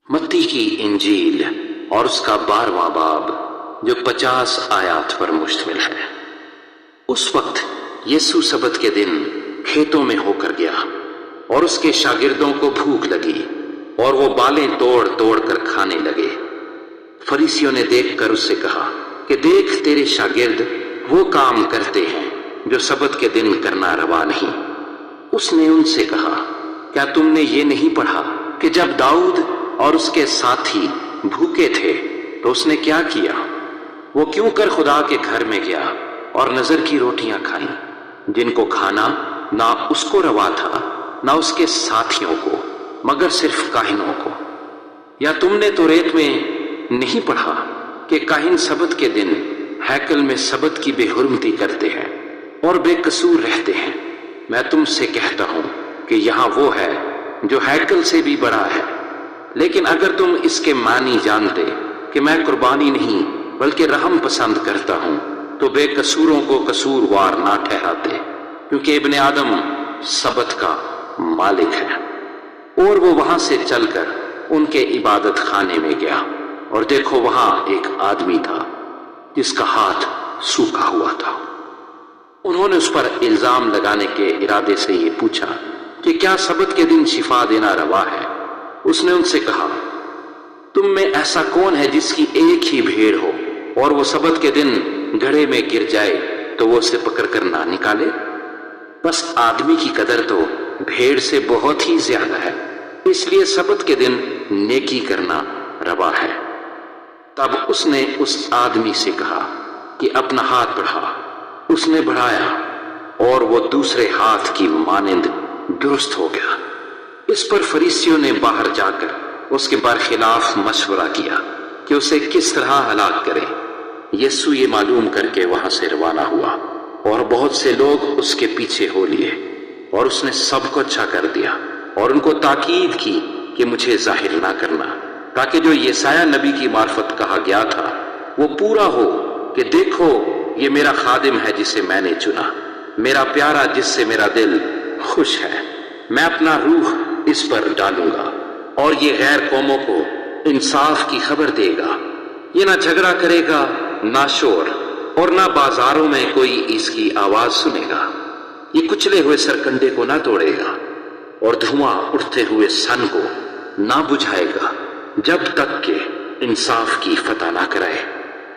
متی کی انجیل اور اس کا 12واں باب جو 50 آیات پر مشتمل ہے۔ اس وقت یسوع سبت کے دن کھیتوں میں ہو کر گیا اور اس کے شاگردوں کو بھوک لگی اور وہ بالیں توڑ توڑ کر کھانے لگے۔ فریسیوں نے دیکھ کر اس سے کہا کہ دیکھ تیرے شاگرد وہ کام کرتے ہیں جو سبت کے دن کرنا روا نہیں۔ اس نے ان سے کہا کیا تم نے یہ نہیں پڑھا کہ جب داؤد اور اس کے ساتھی بھوکے تھے تو اس نے کیا کیا؟ وہ کیوں کر خدا کے گھر میں گیا اور نظر کی روٹیاں کھائیں جن کو کھانا نہ اس کو روا تھا نہ اس کے ساتھیوں کو مگر صرف کاہنوں کو۔ یا تم نے توریت میں نہیں پڑھا کہ کاہن سبت کے دن ہیکل میں سبت کی بے حرمتی کرتے ہیں اور بے قصور رہتے ہیں؟ میں تم سے کہتا ہوں کہ یہاں وہ ہے جو ہیکل سے بھی بڑا ہے۔ لیکن اگر تم اس کے معنی جانتے کہ میں قربانی نہیں بلکہ رحم پسند کرتا ہوں تو بے قصوروں کو قصوروار نہ ٹھہراتے، کیونکہ ابن آدم سبت کا مالک ہے۔ اور وہ وہاں سے چل کر ان کے عبادت خانے میں گیا اور دیکھو وہاں ایک آدمی تھا جس کا ہاتھ سوکھا ہوا تھا۔ انہوں نے اس پر الزام لگانے کے ارادے سے یہ پوچھا کہ کیا سبت کے دن شفا دینا روا ہے؟ اس نے ان سے کہا تم میں ایسا کون ہے جس کی ایک ہی بھیڑ ہو اور وہ سبت کے دن گڑھے میں گر جائے تو وہ اسے پکڑ کر نہ نکالے؟ بس آدمی کی قدر تو بھیڑ سے بہت ہی زیادہ ہے، اس لیے سبت کے دن نیکی کرنا روا ہے۔ تب اس نے اس آدمی سے کہا کہ اپنا ہاتھ بڑھا۔ اس نے بڑھایا اور وہ دوسرے ہاتھ کی مانند درست ہو گیا۔ اس پر فریسیوں نے باہر جا کر اس کے برخلاف مشورہ کیا کہ اسے کس طرح ہلاک کرے۔ یسوع یہ معلوم کر کے وہاں سے روانہ ہوا اور بہت سے لوگ اس کے پیچھے ہو لیے، اور اس نے سب کو اچھا کر دیا اور ان کو تاکید کی کہ مجھے ظاہر نہ کرنا، تاکہ جو یسایہ نبی کی معرفت کہا گیا تھا وہ پورا ہو کہ دیکھو یہ میرا خادم ہے جسے میں نے چنا، میرا پیارا جس سے میرا دل خوش ہے۔ میں اپنا روح اس پر ڈالوں گا اور یہ غیر قوموں کو انصاف کی خبر دے گا۔ یہ نہ جھگڑا کرے گا نہ شور، اور نہ بازاروں میں کوئی اس کی آواز سنے گا۔ یہ کچلے ہوئے سرکنڈے کو نہ توڑے گا اور دھواں اٹھتے ہوئے سن کو نہ بجھائے گا جب تک کہ انصاف کی فتح نہ کرائے،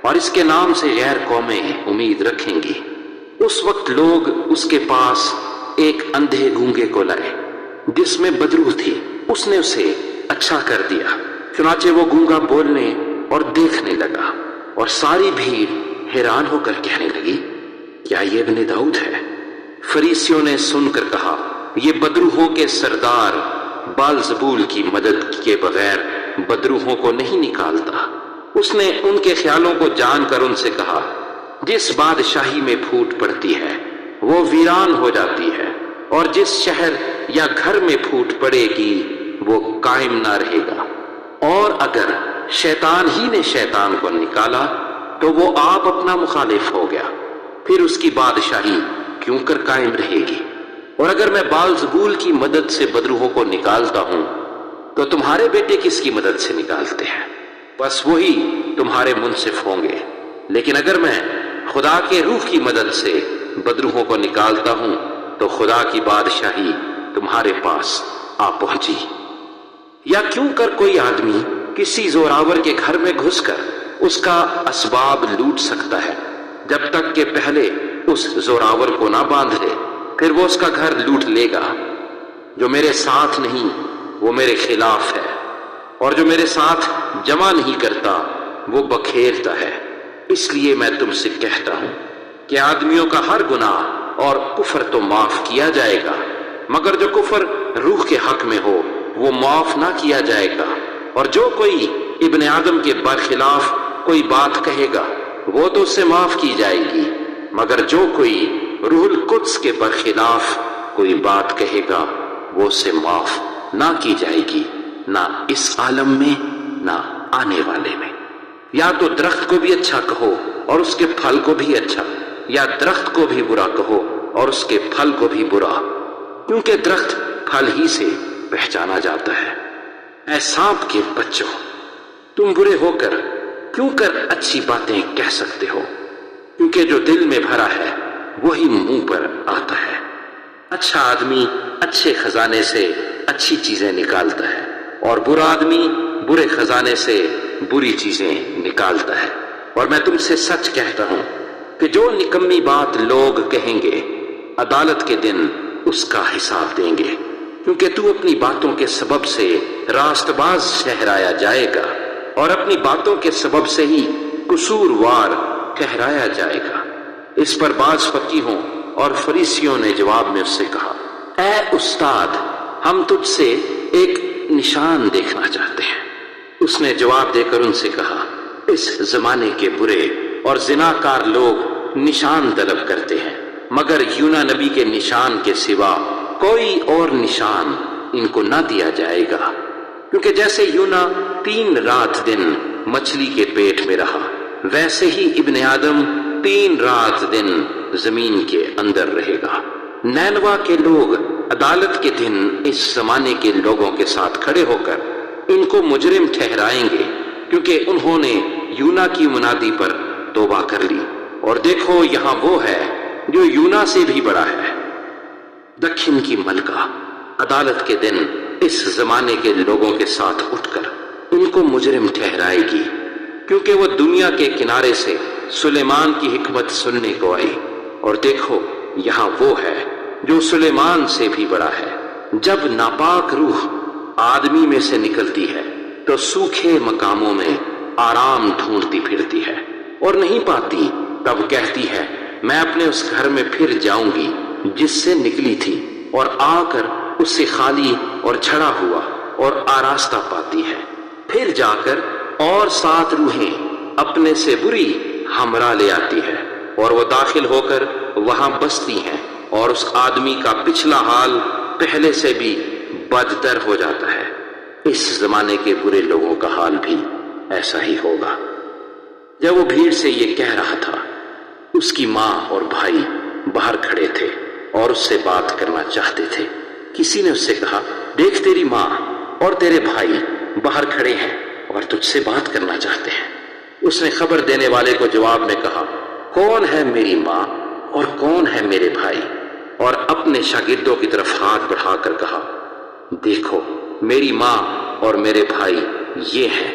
اور اس کے نام سے غیر قومیں امید رکھیں گی۔ اس وقت لوگ اس کے پاس ایک اندھے گونگے کو لائے جس میں بدروح تھی، اس نے اسے اچھا کر دیا۔ چنانچہ وہ گونگا بولنے اور دیکھنے لگا، اور ساری بھیڑ حیران ہو کر کہنے لگی کیا یہ ابن داؤد ہے؟ فریسیوں نے سن کر کہا یہ بدروحوں کے سردار بال-زبول کی مدد کے بغیر بدروحوں کو نہیں نکالتا۔ اس نے ان کے خیالوں کو جان کر ان سے کہا جس بادشاہی میں پھوٹ پڑتی ہے وہ ویران ہو جاتی ہے، اور جس شہر یا گھر میں پھوٹ پڑے گی وہ قائم نہ رہے گا۔ اور اگر شیطان ہی نے شیطان کو نکالا تو وہ آپ اپنا مخالف ہو گیا، پھر اس کی بادشاہی کیوں کر قائم رہے گی؟ اور اگر میں بال-زبول کی مدد سے بدروحوں کو نکالتا ہوں تو تمہارے بیٹے کس کی مدد سے نکالتے ہیں؟ بس وہی تمہارے منصف ہوں گے۔ لیکن اگر میں خدا کے روح کی مدد سے بدروحوں کو نکالتا ہوں تو خدا کی بادشاہی تمہارے پاس آ پہنچی۔ یا کیوں کر کوئی آدمی کسی زوراور کے گھر میں گھس کر اس کا اسباب لوٹ سکتا ہے جب تک کہ پہلے اس زوراور کو نہ باندھ لے، پھر وہ اس کا گھر لوٹ لے گا۔ جو میرے ساتھ نہیں وہ میرے خلاف ہے، اور جو میرے ساتھ جمع نہیں کرتا وہ بکھیرتا ہے۔ اس لیے میں تم سے کہتا ہوں کہ آدمیوں کا ہر گناہ اور کفر تو معاف کیا جائے گا، مگر جو کفر روح کے حق میں ہو وہ معاف نہ کیا جائے گا۔ اور جو کوئی ابن آدم کے برخلاف کوئی بات کہے گا وہ تو اس سے معاف کی جائے گی، مگر جو کوئی روح القدس کے برخلاف کوئی بات کہے گا وہ اس سے معاف نہ کی جائے گی، نہ اس عالم میں نہ آنے والے میں۔ یا تو درخت کو بھی اچھا کہو اور اس کے پھل کو بھی اچھا، یا درخت کو بھی برا کہو اور اس کے پھل کو بھی برا، کیونکہ درخت پھل ہی سے پہچانا جاتا ہے۔ اے سانپ کے بچوں، تم برے ہو کر کیوں کر اچھی باتیں کہہ سکتے ہو؟ کیونکہ جو دل میں بھرا ہے وہی منہ پر آتا ہے۔ اچھا آدمی اچھے خزانے سے اچھی چیزیں نکالتا ہے، اور برا آدمی برے خزانے سے بری چیزیں نکالتا ہے۔ اور میں تم سے سچ کہتا ہوں کہ جو نکمی بات لوگ کہیں گے، عدالت کے دن اس کا حساب دیں گے، کیونکہ تو اپنی باتوں کے سبب سے راست باز ٹھہرایا جائے گا، اور اپنی باتوں کے سبب سے ہی قصوروار ٹھہرایا جائے گا۔ اس پر بعض فقیہوں اور فریسیوں نے جواب میں اس سے کہا، اے استاد، ہم تجھ سے ایک نشان دیکھنا چاہتے ہیں۔ اس نے جواب دے کر ان سے کہا، اس زمانے کے برے اور زناکار لوگ نشان طلب کرتے ہیں، مگر یونا نبی کے نشان کے سوا کوئی اور نشان ان کو نہ دیا جائے گا، کیونکہ جیسے یونا 3 رات دن مچھلی کے پیٹ میں رہا، ویسے ہی ابن آدم 3 رات دن زمین کے اندر رہے گا۔ نینوا کے لوگ عدالت کے دن اس زمانے کے لوگوں کے ساتھ کھڑے ہو کر ان کو مجرم ٹھہرائیں گے، کیونکہ انہوں نے یونا کی منادی پر توبہ کر لی، اور دیکھو یہاں وہ ہے جو یونا سے بھی بڑا ہے۔ دکھن کی ملکہ عدالت کے دن اس زمانے کے لوگوں کے ساتھ اٹھ کر ان کو مجرم ٹھہرائے گی، کیونکہ وہ دنیا کے کنارے سے سلیمان کی حکمت سننے کو آئی، اور دیکھو یہاں وہ ہے جو سلیمان سے بھی بڑا ہے۔ جب ناپاک روح آدمی میں سے نکلتی ہے تو سوکھے مقاموں میں آرام ڈھونڈتی پھرتی ہے، اور نہیں پاتی، تب کہتی ہے میں اپنے اس گھر میں پھر جاؤں گی جس سے نکلی تھی، اور آ کر اس سے خالی اور جھڑا ہوا اور آراستہ پاتی ہے۔ پھر جا کر اور 7 روحیں اپنے سے بری ہمراہ لے آتی ہے، اور وہ داخل ہو کر وہاں بستی ہیں، اور اس آدمی کا پچھلا حال پہلے سے بھی بدتر ہو جاتا ہے۔ اس زمانے کے برے لوگوں کا حال بھی ایسا ہی ہوگا۔ جب وہ بھیڑ سے یہ کہہ رہا تھا، اس کی ماں اور بھائی باہر کھڑے تھے اور اس سے بات کرنا چاہتے تھے۔ کسی نے اس سے کہا، دیکھ تیری ماں اور تیرے بھائی باہر کھڑے ہیں اور تجھ سے بات کرنا چاہتے ہیں۔ اس نے خبر دینے والے کو جواب میں کہا، کون ہے میری ماں اور کون ہے میرے بھائی؟ اور اپنے شاگردوں کی طرف ہاتھ بڑھا کر کہا، دیکھو میری ماں اور میرے بھائی یہ ہیں،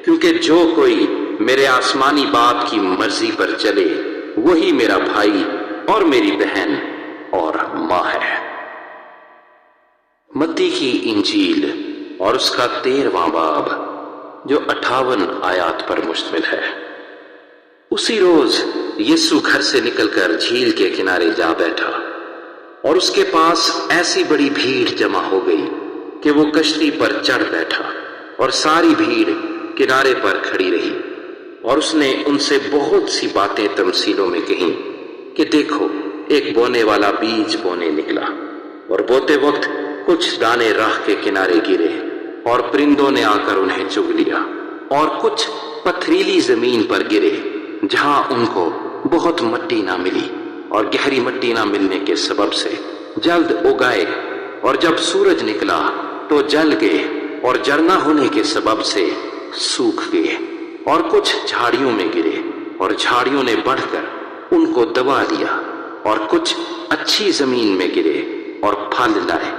کیونکہ جو کوئی میرے آسمانی باپ کی مرضی پر چلے وہی میرا بھائی اور میری بہن اور ماں ہے۔ متی کی انجیل اور اس کا 13واں باب، جو 58 آیات پر مشتمل ہے۔ اسی روز یسوع گھر سے نکل کر جھیل کے کنارے جا بیٹھا، اور اس کے پاس ایسی بڑی بھیڑ جمع ہو گئی کہ وہ کشتی پر چڑھ بیٹھا، اور ساری بھیڑ کنارے پر کھڑی رہی۔ اور اس نے ان سے بہت سی باتیں تمثیلوں میں کہیں کہ دیکھو ایک بونے والا بیج بونے نکلا، اور بوتے وقت کچھ دانے راہ کے کنارے گرے، اور پرندوں نے آ کر انہیں چگ لیا، اور کچھ پتھریلی زمین پر گرے جہاں ان کو بہت مٹی نہ ملی، اور گہری مٹی نہ ملنے کے سبب سے جلد اگائے، اور جب سورج نکلا تو جل گئے، اور جڑنا ہونے کے سبب سے سوکھ گئے۔ اور کچھ جھاڑیوں میں گرے، اور جھاڑیوں نے بڑھ کر ان کو دبا لیا، اور کچھ اچھی زمین میں گرے اور پھل لائے،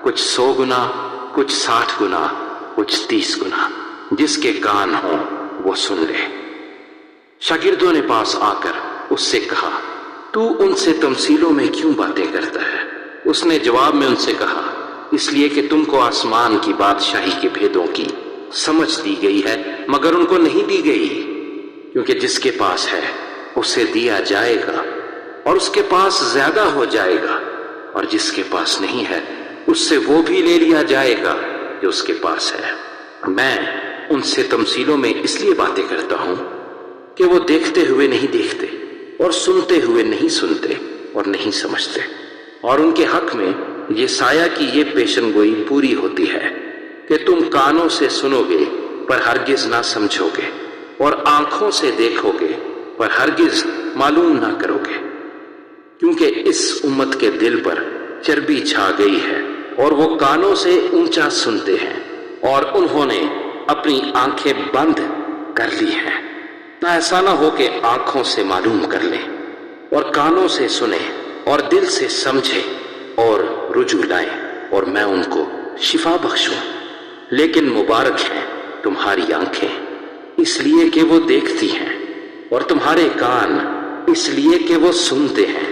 کچھ 100 گنا، کچھ 60 گنا، کچھ 30 گنا۔ جس کے کان ہوں وہ سن لے۔ شاگردوں نے پاس آ کر اس سے کہا، تو ان سے تمثیلوں میں کیوں باتیں کرتا ہے؟ اس نے جواب میں ان سے کہا، اس لیے کہ تم کو آسمان کی بادشاہی کے بھیدوں کی سمجھ دی گئی ہے، مگر ان کو نہیں دی گئی، کیونکہ جس کے پاس ہے اسے دیا جائے گا، اور اس کے پاس زیادہ ہو جائے گا، اور جس کے پاس نہیں ہے اس سے وہ بھی لے لیا جائے گا جو اس کے پاس ہے۔ میں ان سے تمثیلوں میں اس لیے باتیں کرتا ہوں کہ وہ دیکھتے ہوئے نہیں دیکھتے، اور سنتے ہوئے نہیں سنتے اور نہیں سمجھتے۔ اور ان کے حق میں یہ سایہ کی یہ پیشن گوئی پوری ہوتی ہے کہ تم کانوں سے سنو گے پر ہرگز نہ سمجھو گے، اور آنکھوں سے دیکھو گے پر ہرگز معلوم نہ کرو گے، کیونکہ اس امت کے دل پر چربی چھا گئی ہے، اور وہ کانوں سے اونچا سنتے ہیں اور انہوں نے اپنی آنکھیں بند کر لی ہیں، نہ ایسا نہ ہو کہ آنکھوں سے معلوم کر لیں اور کانوں سے سنیں اور دل سے سمجھیں اور رجوع لائیں اور میں ان کو شفا بخشوں۔ لیکن مبارک ہیں تمہاری آنکھیں اس لیے کہ وہ دیکھتی ہیں، اور تمہارے کان اس لیے کہ وہ سنتے ہیں،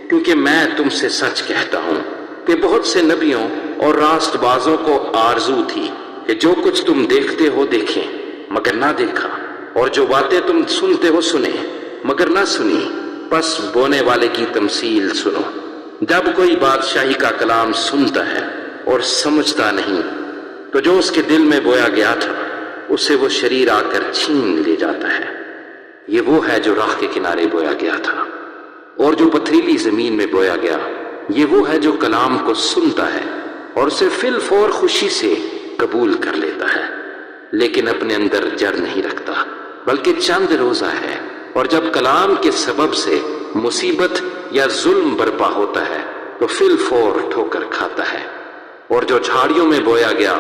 کیونکہ میں تم سے سچ کہتا ہوں کہ بہت سے نبیوں اور راست بازوں کو آرزو تھی کہ جو کچھ تم دیکھتے ہو دیکھیں مگر نہ دیکھا، اور جو باتیں تم سنتے ہو سنیں مگر نہ سنی۔ پس بونے والے کی تمثیل سنو۔ جب کوئی بادشاہی کا کلام سنتا ہے اور سمجھتا نہیں تو جو اس کے دل میں بویا گیا تھا اسے وہ شریر آ کر چھین لے جاتا ہے۔ یہ وہ ہے جو راہ کے کنارے بویا گیا تھا، اور جو پتھریلی زمین میں بویا گیا یہ وہ ہے جو کلام کو سنتا ہے اور اسے فی الفور خوشی سے قبول کر لیتا ہے، لیکن اپنے اندر جڑ نہیں رکھتا بلکہ چند روزہ ہے، اور جب کلام کے سبب سے مصیبت یا ظلم برپا ہوتا ہے تو فی الفور ٹھوکر کھاتا ہے۔ اور جو جھاڑیوں میں بویا گیا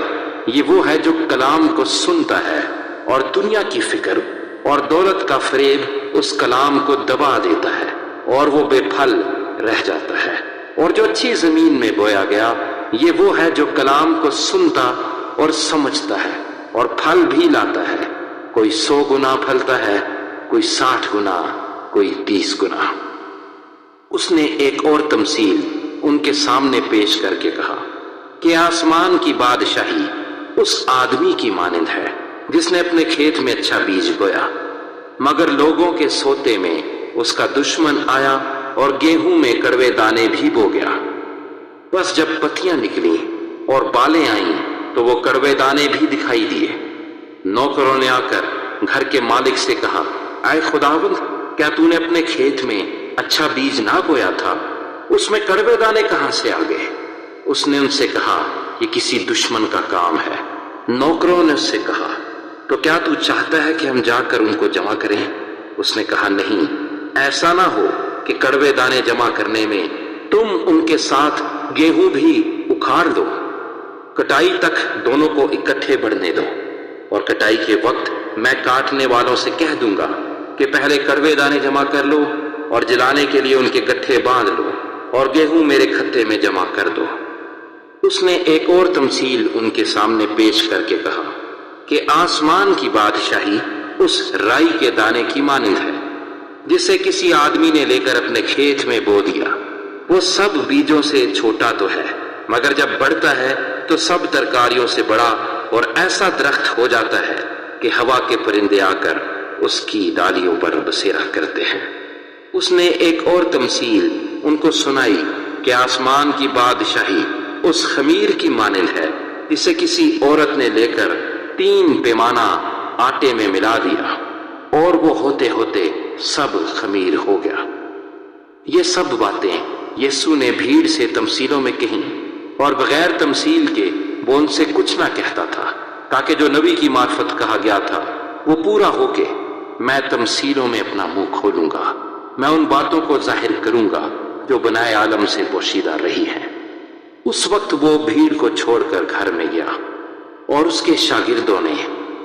یہ وہ ہے جو کلام کو سنتا ہے اور دنیا کی فکر اور دولت کا فریب اس کلام کو دبا دیتا ہے اور وہ بے پھل رہ جاتا ہے۔ اور جو اچھی زمین میں بویا گیا یہ وہ ہے جو کلام کو سنتا اور سمجھتا ہے اور پھل بھی لاتا ہے، کوئی 100 گنا پھلتا ہے، کوئی 60 گنا، کوئی 30 گنا۔ اس نے ایک اور تمثیل ان کے سامنے پیش کر کے کہا کہ آسمان کی بادشاہی اس آدمی کی مانند ہے جس نے اپنے کھیت میں اچھا بیج بویا، مگر لوگوں کے سوتے میں اس کا دشمن آیا اور گیہوں میں کڑوے دانے بھی بو گیا۔ بس جب پتیاں نکلیں اور بالیں آئیں تو وہ کڑوے دانے بھی دکھائی دیے۔ نوکروں نے آ کر گھر کے مالک سے کہا، اے خداوند، کیا تو نے اپنے کھیت میں اچھا بیج نہ بویا تھا؟ اس میں کڑوے دانے کہاں سے آ گئے؟ اس نے ان سے کہا، یہ کسی دشمن کا کام ہے۔ نوکروں نے اس سے کہا، تو کیا تو چاہتا ہے کہ ہم جا کر ان کو جمع کریں؟ اس نے کہا، نہیں، ایسا نہ ہو کہ کڑوے دانے جمع کرنے میں تم ان کے ساتھ گیہوں بھی اکھاڑ دو۔ کٹائی تک دونوں کو اکٹھے بڑھنے دو، اور کٹائی کے وقت میں کاٹنے والوں سے کہہ دوں گا کہ پہلے کڑوے دانے جمع کر لو اور جلانے کے لیے ان کے گٹھے باندھ لو، اور گیہوں میرے کھتے میں جمع کر دو۔ اس نے ایک اور تمثیل ان کے سامنے پیش کر کے کہا کہ آسمان کی بادشاہی اس رائی کے دانے کی مانند ہے جسے کسی آدمی نے لے کر اپنے کھیت میں بو دیا۔ وہ سب بیجوں سے چھوٹا تو ہے، مگر جب بڑھتا ہے تو سب ترکاریوں سے بڑا اور ایسا درخت ہو جاتا ہے کہ ہوا کے پرندے آ کر اس کی ڈالیوں پر بسیرا کرتے ہیں۔ اس نے ایک اور تمثیل ان کو سنائی کہ آسمان کی بادشاہی اس خمیر کی مانند ہے جسے کسی عورت نے لے کر 3 پیمانہ آٹے میں ملا دیا، اور وہ ہوتے ہوتے سب خمیر ہو گیا۔ یہ سب باتیں یسوع نے بھیڑ سے تمثیلوں میں کہیں، اور بغیر تمثیل کے وہ ان سے کچھ نہ کہتا تھا، تاکہ جو نبی کی معرفت کہا گیا تھا وہ پورا ہو کے میں تمثیلوں میں اپنا منہ کھولوں گا، میں ان باتوں کو ظاہر کروں گا جو بنائے عالم سے پوشیدہ رہی ہیں۔ اس وقت وہ بھیڑ کو چھوڑ کر گھر میں گیا، اور اس کے شاگردوں نے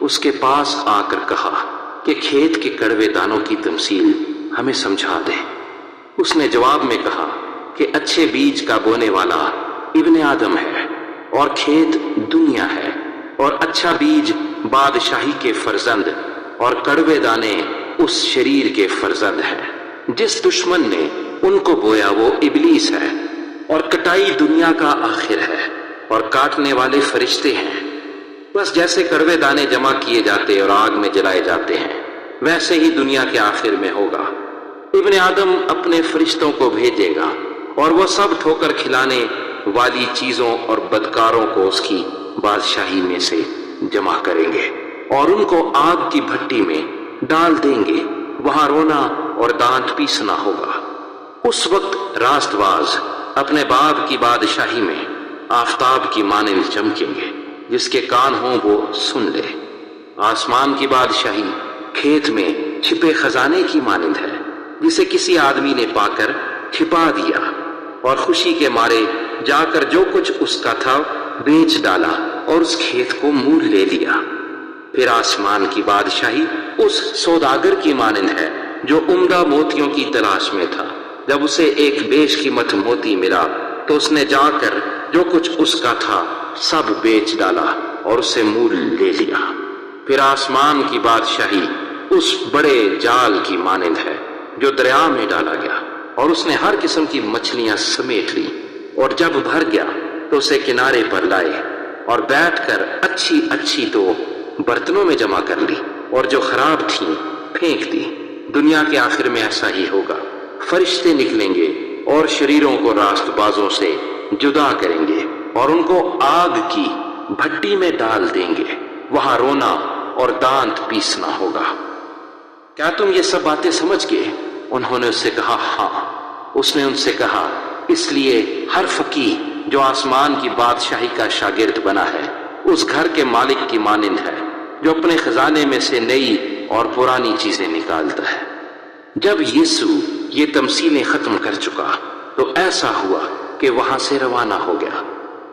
اس کے پاس آ کر کہا کہ کھیت کے کڑوے دانوں کی تمثیل ہمیں سمجھا دے۔ اس نے جواب میں کہا کہ اچھے بیج کا بونے والا ابن آدم ہے، اور کھیت دنیا ہے، اور اچھا بیج بادشاہی کے فرزند اور کڑوے دانے اس شریر کے فرزند ہیں۔ جس دشمن نے ان کو بویا وہ ابلیس ہے، اور کٹائی دنیا کا آخر ہے، اور کاٹنے والے فرشتے ہیں۔ بس جیسے کڑوے دانے جمع کیے جاتے اور آگ میں جلائے جاتے ہیں ویسے ہی دنیا کے آخر میں ہوگا۔ ابن آدم اپنے فرشتوں کو بھیجے گا، اور وہ سب ٹھوکر کھلانے والی چیزوں اور بدکاروں کو اس کی بادشاہی میں سے جمع کریں گے، اور ان کو آگ کی بھٹی میں ڈال دیں گے، وہاں رونا اور دانت پیسنا ہوگا۔ اس وقت راست باز اپنے باپ کی بادشاہی میں آفتاب کی مانند چمکیں گے۔ جس کے کان ہوں وہ سن لے۔ آسمان کی بادشاہی کھیت میں چھپے خزانے کی مانند ہے جسے کسی آدمی نے پا کر چھپا دیا، اور خوشی کے مارے جا کر جو کچھ اس کا تھا بیچ ڈالا اور اس کھیت کو مول لے لیا۔ پھر آسمان کی بادشاہی اس سوداگر کی مانند ہے جو عمدہ موتیوں کی تلاش میں تھا۔ جب اسے ایک بیش قیمت موتی ملا تو اس نے جا کر جو کچھ اس کا تھا سب بیچ ڈالا اور اسے مول لے لیا۔ پھر آسمان کی بادشاہی اس بڑے جال کی مانند ہے جو دریا میں ڈالا گیا، اور اس نے ہر قسم کی مچھلیاں سمیٹ لی، اور جب بھر گیا تو اسے کنارے پر لائے اور بیٹھ کر اچھی اچھی تو برتنوں میں جمع کر لی، اور جو خراب تھیں پھینک دی۔ دنیا کے آخر میں ایسا ہی ہوگا، فرشتے نکلیں گے اور شریروں کو راست بازوں سے جدا کریں گے اور ان کو آگ کی بھٹی میں ڈال دیں گے، وہاں رونا اور دانت پیسنا ہوگا۔ کیا تم یہ سب باتیں سمجھ گئے؟ انہوں نے اس سے کہا ہاں۔ اس نے ان سے کہا اس لیے ہر فقیہ جو آسمان کی بادشاہی کا شاگرد بنا ہے اس گھر کے مالک کی مانند ہے جو اپنے خزانے میں سے نئی اور پرانی چیزیں نکالتا ہے۔ جب یسوع یہ تمثیلیں ختم کر چکا تو ایسا ہوا کہ وہاں سے روانہ ہو گیا،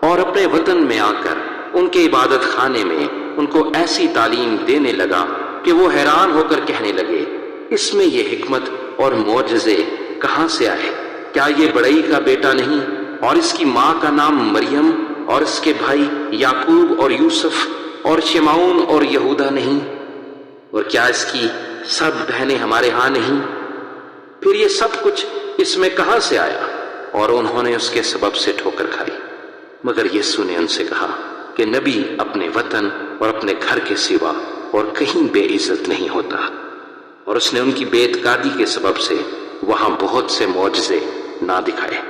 اور اپنے وطن میں آ کر ان کے عبادت خانے میں ان کو ایسی تعلیم دینے لگا کہ وہ حیران ہو کر کہنے لگے، اس میں یہ حکمت اور معجزے کہاں سے آئے؟ کیا یہ بڑئی کا بیٹا نہیں، اور اس کی ماں کا نام مریم، اور اس کے بھائی یعقوب اور یوسف اور شمعون اور یہودا نہیں؟ اور کیا اس کی سب بہنیں ہمارے ہاں نہیں؟ پھر یہ سب کچھ اس میں کہاں سے آیا؟ اور انہوں نے اس کے سبب سے ٹھوکر کھائی۔ مگر یسوع نے ان سے کہا کہ نبی اپنے وطن اور اپنے گھر کے سوا اور کہیں بے عزت نہیں ہوتا۔ اور اس نے ان کی بے اعتقادی کے سبب سے وہاں بہت سے معجزے نہ دکھائے۔